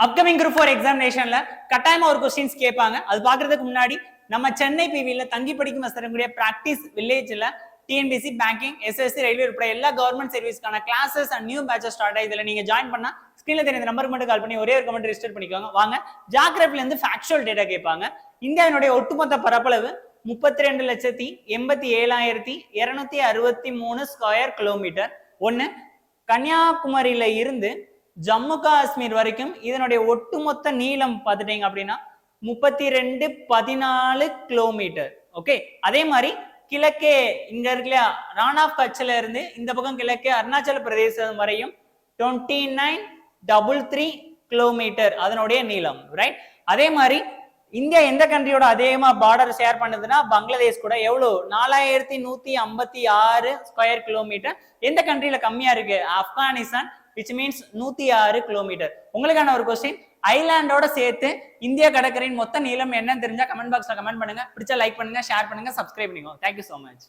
Upcoming group 4 எக்ஸாமினேஷன்ல கட்டாயமா ஒரு questions கேட்பாங்க. அது பாக்குறதுக்கு முன்னாடி நம்ம சென்னை பிவில தங்கி படிக்கும் தரக்கூடிய பிராக்டிஸ் வில்லேஜ்ல டிஎன்பிசி பேங்கிங் எஸ்எஸ்சி ரயில்வே உட்பட எல்லா கவர்மெண்ட் சர்வீஸ்க்கான classes and new batches start ஆகுது. இதுல நீங்க ஜாயின் பண்ணா ஸ்கிரீன்ல தெரியுற நம்பருக்கு மட்டும் கால் பண்ணி ஒரே ஒரு கமெண்ட் ரெஜிஸ்டர் பண்ணிக்கோங்க. வாங்க ஜியோகிராஃபில இருந்து ஃபேக்சுவல் டேட்டா கேட்பாங்க. இந்தியாவினுடைய ஒட்டுமொத்த பரப்பளவு 32,87,263 ஸ்கொயர் கிலோமீட்டர். ஒன்னு கன்னியாகுமரியில இருந்து ஜம்மு காஷ்மீர் வரைக்கும் இதனுடைய ஒட்டுமொத்த நீளம் பார்த்துட்டீங்க அப்படின்னா 32,14 கிலோமீட்டர். ஓகே, அதே மாதிரி கிழக்கே இங்க இருக்குல்ல ரான் ஆஃப் கட்ச்ல இருந்து இந்த பக்கம் கிழக்கே அருணாச்சல பிரதேசம் வரையும் 29,33 கிலோமீட்டர் அதனுடைய நீளம். ரைட், அதே மாதிரி இந்தியா எந்த கண்ட்ரியோட அதிகமா பார்டர் ஷேர் பண்ணுதுன்னா பங்களாதேஷ் கூட. எவ்வளவு? 4,156 ஸ்கொயர் கிலோமீட்டர். எந்த கண்ட்ரியில கம்மியா இருக்கு? Afghanistan, which means 106 kilometre. உங்களுக்கான ஒரு கொஸ்டின், ஐலாண்டோட சேர்த்து இந்திய கடற்கரையின் மொத்த நீளம் என்னன்னு தெரிஞ்சா கமெண்ட் பாக்ஸ்ல கமெண்ட் பண்ணுங்க. பிடிச்சா லைக் பண்ணுங்க, ஷேர் பண்ணுங்க, சப்ஸ்கிரைப் பண்ணுங்க. Thank you so much.